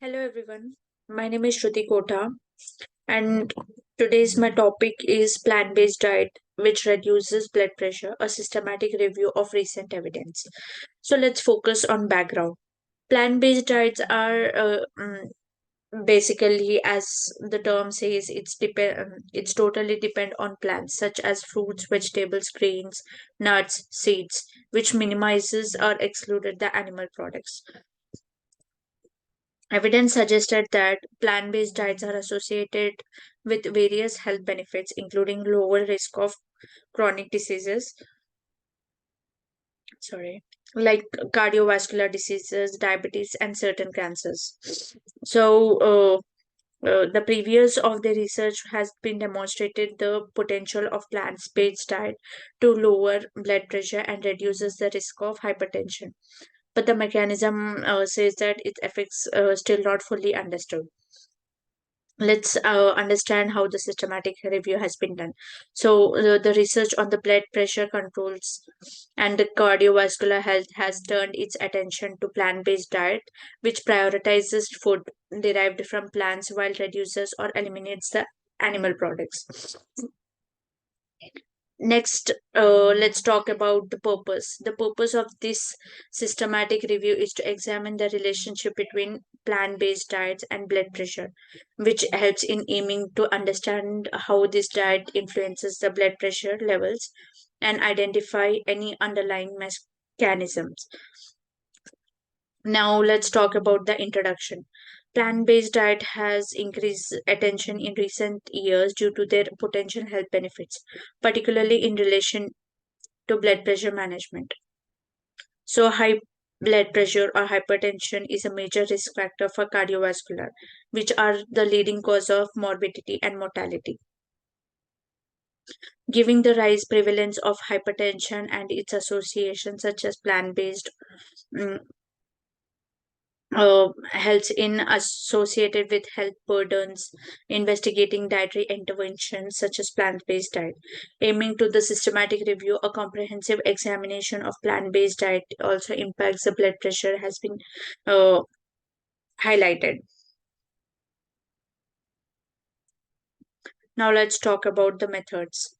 Hello everyone, my name is Shruti Kota and today's my topic is plant-based diet which reduces blood pressure, a systematic review of recent evidence. So let's focus on background. Plant-based diets are basically, as the term says, it's totally depend on plants such as fruits, vegetables, grains, nuts, seeds, which minimizes or excluded the animal products. Evidence suggested that plant based diets are associated with various health benefits, including lower risk of chronic diseases, sorry, like cardiovascular diseases, diabetes, and certain cancers. So, the previous of the research has been demonstrated the potential of plant-based diet to lower blood pressure and reduces the risk of hypertension. But the mechanism says that its effects still not fully understood. Let's understand how the systematic review has been done. So, the research on the blood pressure controls and the cardiovascular health has turned its attention to plant-based diet, which prioritizes food derived from plants while reduces or eliminates the animal products. Next, let's talk about the purpose. The purpose of this systematic review is to examine the relationship between plant based diets and blood pressure, which helps in aiming to understand how this diet influences the blood pressure levels and identify any underlying mechanisms. Now, let's talk about the introduction. Plant based diet has increased attention in recent years due to their potential health benefits, particularly in relation to blood pressure management. So, high blood pressure or hypertension is a major risk factor for cardiovascular, which are the leading cause of morbidity and mortality. Giving the rise prevalence of hypertension and its associations, such as plant based health in associated with health burdens, investigating dietary interventions such as plant-based diet, aiming to the systematic review, a comprehensive examination of plant-based diet also impacts the blood pressure has been uh, highlighted. Now let's talk about the methods.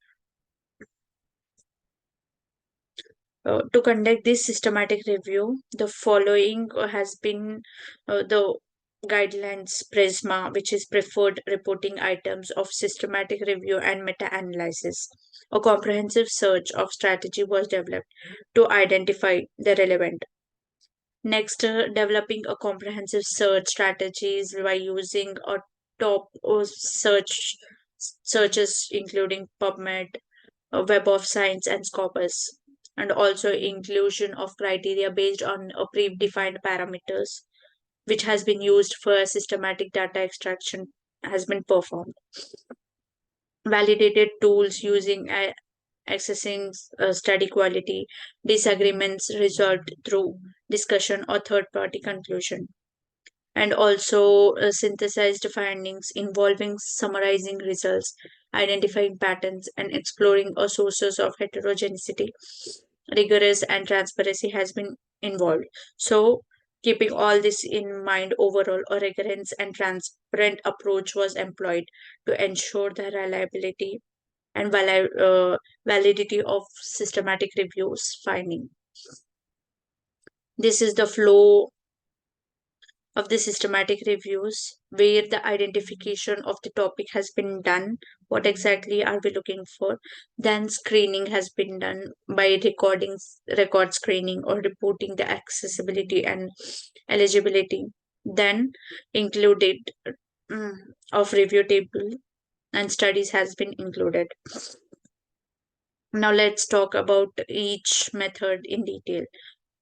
To conduct this systematic review, the following has been the guidelines PRISMA, which is preferred reporting items of systematic review and meta analysis. A comprehensive search of strategy was developed to identify the relevant. Next, developing a comprehensive search strategies by using a top searches including PubMed, Web of Science, and Scopus, and also inclusion of criteria based on predefined parameters, which has been used for systematic data extraction, has been performed. Validated tools using accessing study quality, disagreements resolved through discussion or third party conclusion, and also synthesized findings involving summarizing results, identifying patterns, and exploring sources of heterogeneity. Rigorous and transparency has been involved. So, keeping all this in mind, overall, a rigorous and transparent approach was employed to ensure the reliability and validity of systematic reviews finding. This is the flow of the systematic reviews where the identification of the topic has been done, what exactly are we looking for, then screening has been done by record screening or reporting the accessibility and eligibility, then included mm, of review table and studies has been included. Now let's talk about each method in detail.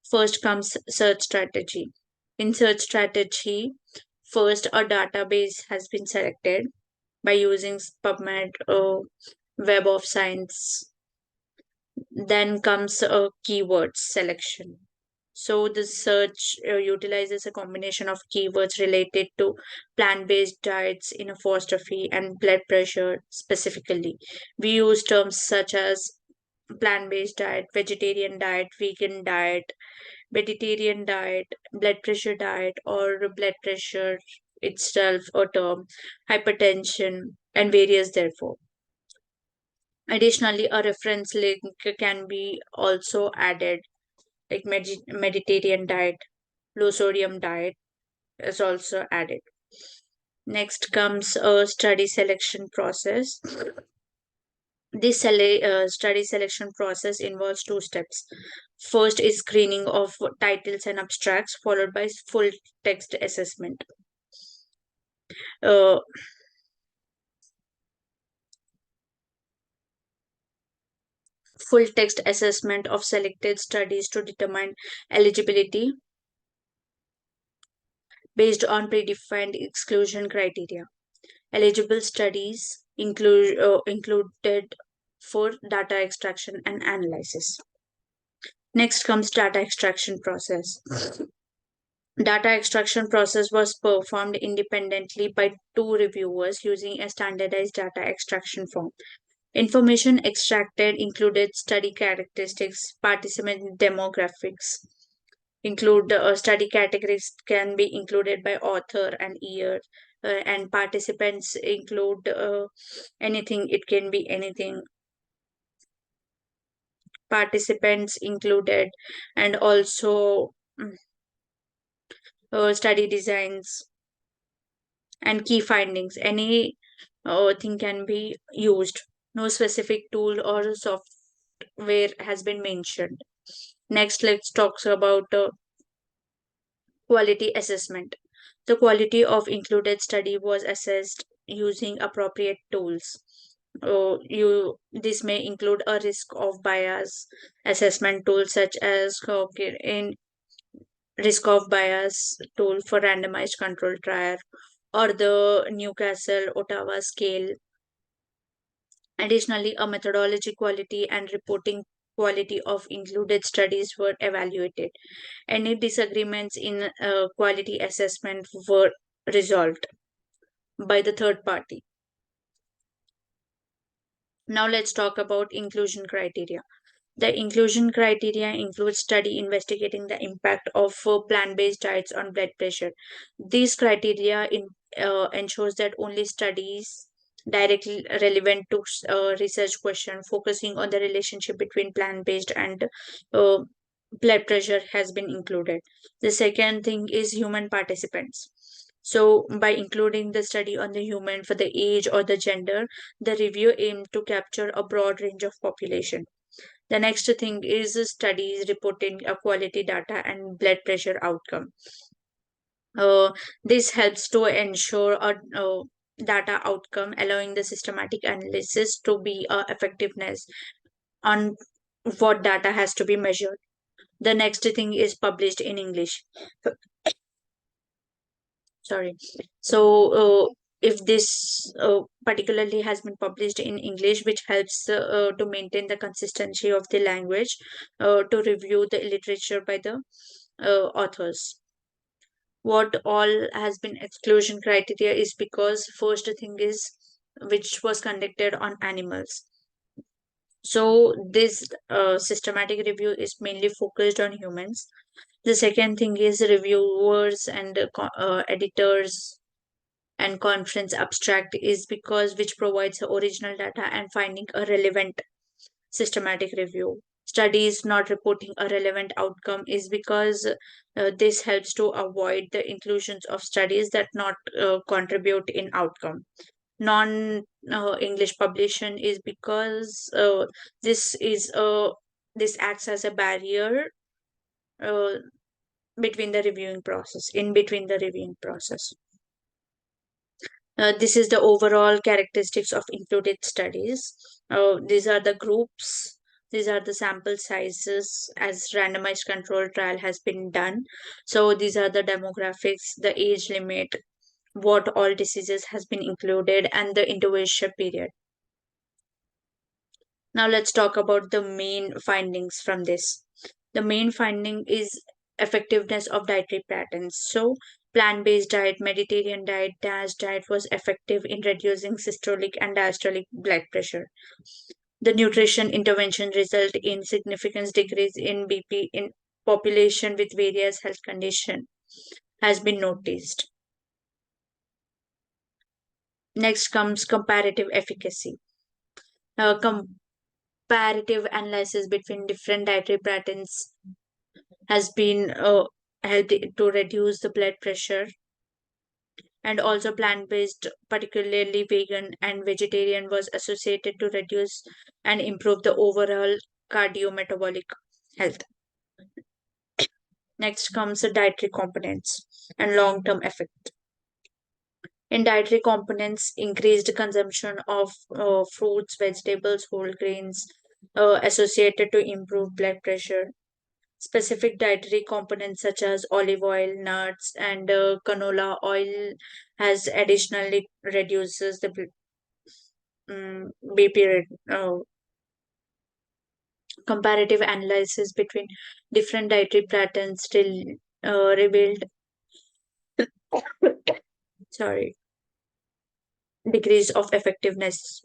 First comes search strategy. In search strategy, first a database has been selected by using PubMed or Web of Science. Then comes a keyword selection. So the search utilizes a combination of keywords related to plant-based diets in apostrophe and blood pressure specifically. We use terms such as plant-based diet, vegetarian diet, vegan diet, Mediterranean diet, blood pressure diet, or blood pressure itself, or term, hypertension, and various therefore. Additionally, a reference link can be also added, like Mediterranean diet, low sodium diet is also added. Next comes a study selection process. This study selection process involves two steps. First is screening of titles and abstracts, followed by full text assessment. Uh, Full text assessment of selected studies to determine eligibility based on predefined exclusion criteria. Eligible studies included for data extraction and analysis. Next comes data extraction process. Data extraction process was performed independently by two reviewers using a standardized data extraction form. Information extracted included study characteristics, participant demographics, include study categories can be included by author and year, and participants include anything, it can be anything. Participants included, and also study designs and key findings. Any thing can be used. No specific tool or software has been mentioned. Next, let's talk about quality assessment. The quality of included study was assessed using appropriate tools. This may include a risk of bias assessment tool such as in risk of bias tool for randomized control trial, or the Newcastle Ottawa scale. Additionally, a methodology quality and reporting quality of included studies were evaluated. Any disagreements in quality assessment were resolved by the third party. Now let's talk about inclusion criteria. The inclusion criteria includes study investigating the impact of plant-based diets on blood pressure. These criteria ensures that only studies directly relevant to research question focusing on the relationship between plant-based and uh, blood pressure has been included. The second thing is human participants. So, by including the study on the human for the age or the gender, the review aimed to capture a broad range of population. The next thing is studies reporting a quality data and blood pressure outcome. Uh, this helps to ensure a data outcome, allowing the systematic analysis to be effectiveness on what data has to be measured. The next thing is published in English. Sorry. So, if this particularly has been published in English, which helps to maintain the consistency of the language, to review the literature by the authors. What all has been exclusion criteria is because first thing is which was conducted on animals. So this systematic review is mainly focused on humans. The second thing is reviewers and editors and conference abstract is because which provides the original data and finding a relevant systematic review. Studies not reporting a relevant outcome is because this helps to avoid the inclusions of studies that not contribute in outcome. Non English publication is because this is a this acts as a barrier uh, between the reviewing process, in between the reviewing process. This is the overall characteristics of included studies. These are the groups, these are the sample sizes as randomized control trial has been done. So these are the demographics, the age limit, what all diseases has been included, and the intervention period. Now let's talk about the main findings from this. The main finding is effectiveness of dietary patterns. So plant-based diet, Mediterranean diet, DASH diet was effective in reducing systolic and diastolic blood pressure. The nutrition intervention result in significant decrease in BP in population with various health condition has been noticed. Next comes comparative efficacy. Comparative analysis between different dietary patterns has been helped to reduce the blood pressure, and also plant-based, particularly vegan and vegetarian, was associated to reduce and improve the overall cardiometabolic health. Next comes the dietary components and long-term effect. In dietary components, increased consumption of fruits, vegetables, whole grains associated to improve blood pressure. Specific dietary components such as olive oil, nuts, and canola oil has additionally reduces the BP rate. Comparative analysis between different dietary patterns still revealed sorry decrease of effectiveness.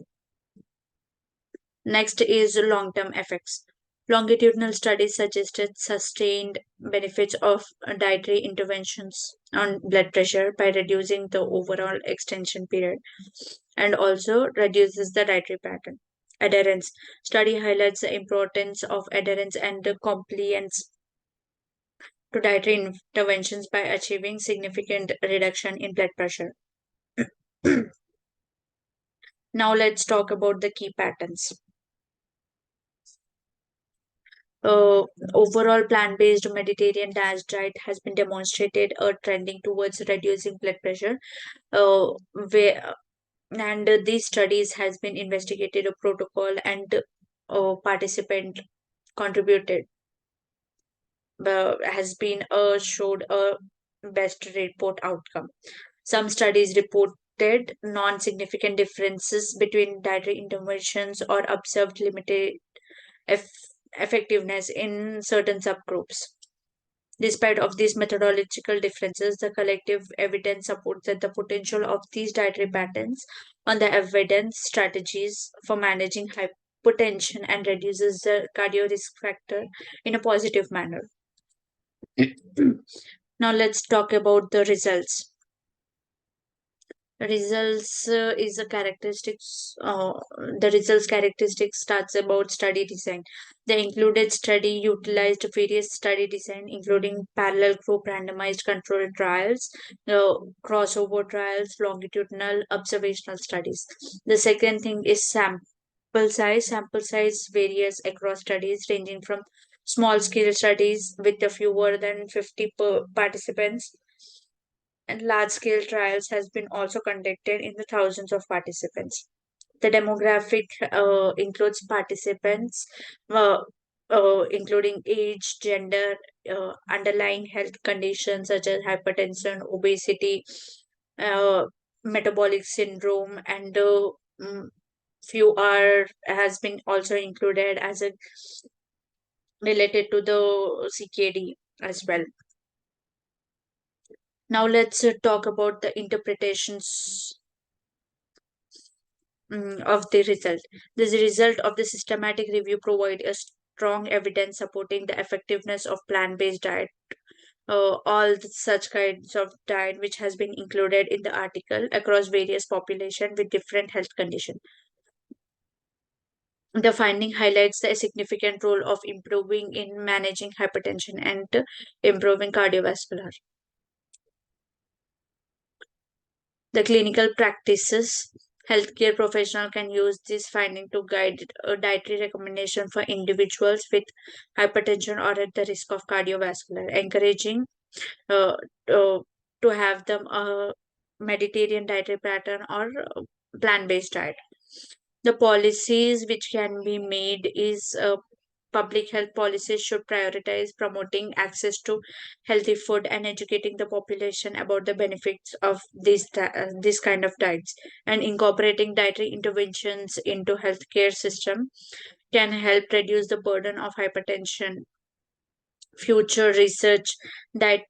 Next is long-term effects. Longitudinal studies suggested sustained benefits of dietary interventions on blood pressure by reducing the overall extension period, and also reduces the dietary pattern. Adherence. Study highlights the importance of adherence and the compliance to dietary interventions by achieving significant reduction in blood pressure. Now let's talk about the key patterns. uh, Overall plant-based Mediterranean diet has been demonstrated trending towards reducing blood pressure. Where and these studies has been investigated a protocol and participant contributed has been showed a best report outcome. Some studies reported non-significant differences between dietary interventions or observed limited effectiveness in certain subgroups. Despite of these methodological differences, the collective evidence supports that the potential of these dietary patterns on the evidence strategies for managing hypertension and reduces the cardio risk factor in a positive manner. Now let's talk about the results. Results is a characteristics the results characteristics starts about study design. The included study utilized various study design including parallel group randomized controlled trials, crossover trials, longitudinal observational studies. The second thing is sample size varies across studies ranging from small scale studies with a fewer than 50 participants, and large scale trials has been also conducted in the thousands of participants. The demographic includes participants including age, gender, underlying health conditions such as hypertension, obesity, uh, metabolic syndrome, and mm, few are has been also included as a related to the CKD as well. Now let's talk about the interpretations of the result. This result of the systematic review provide a strong evidence supporting the effectiveness of plant-based diet. Such kinds of diet which has been included in the article across various population with different health condition. The finding highlights the significant role of improving in managing hypertension and improving cardiovascular. The clinical practices. Healthcare professional can use this finding to guide a dietary recommendation for individuals with hypertension or at the risk of cardiovascular, encouraging uh, uh, to have them a Mediterranean dietary pattern or plant-based diet. The policies which can be made is public health policies should prioritize promoting access to healthy food and educating the population about the benefits of this kind of diets, and incorporating dietary interventions into healthcare system can help reduce the burden of hypertension. Future research that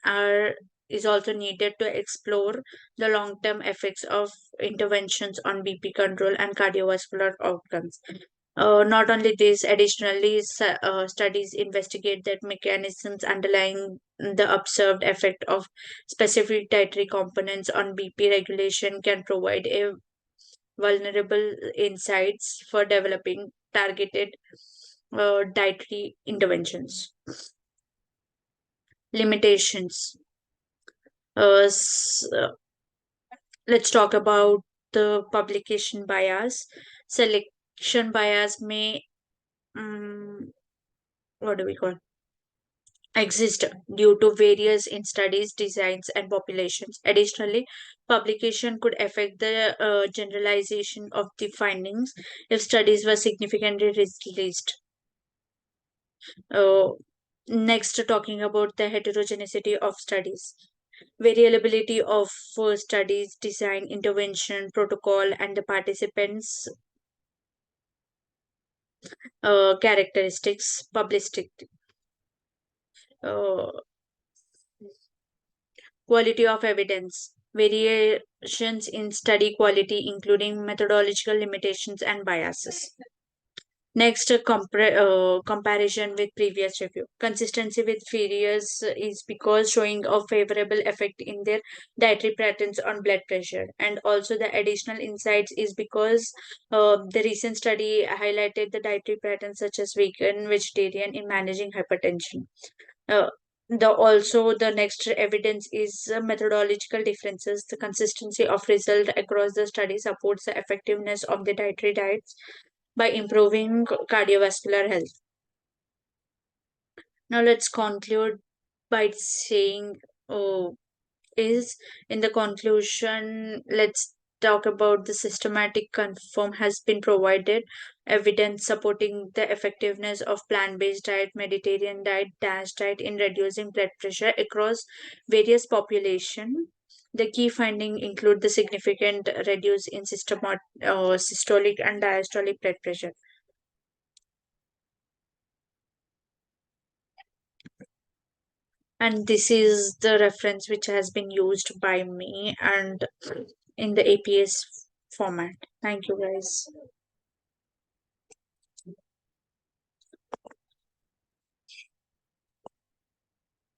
are is also needed to explore the long-term effects of interventions on BP control and cardiovascular outcomes. Not only this, additionally, studies investigate that mechanisms underlying the observed effect of specific dietary components on BP regulation can provide a vulnerable insights for developing targeted dietary interventions. Limitations. Let's talk about the publication bias. Selection bias may, what do we call, exist due to various in studies, designs, and populations. Additionally, publication could affect the generalization of the findings if studies were significantly released. Uh, Next, talking about the heterogeneity of studies. Variability of studies, design, intervention, protocol, and the participants' characteristics, publicity, uh, quality of evidence, variations in study quality, including methodological limitations and biases. Next, comparison with previous review. Consistency with previous is because showing a favorable effect in their dietary patterns on blood pressure. And also the additional insights is because the recent study highlighted the dietary patterns such as vegan, vegetarian in managing hypertension. Uh, the next evidence is methodological differences. The consistency of result across the study supports the effectiveness of the dietary diets by improving cardiovascular health. Now let's conclude by saying, oh, is in the conclusion, let's talk about the systematic confirm has been provided evidence supporting the effectiveness of plant-based diet, Mediterranean diet, dash diet in reducing blood pressure across various population. The key finding include the significant reduce in systolic and diastolic blood pressure. And this is the reference which has been used by me and in the APS format. Thank you, guys.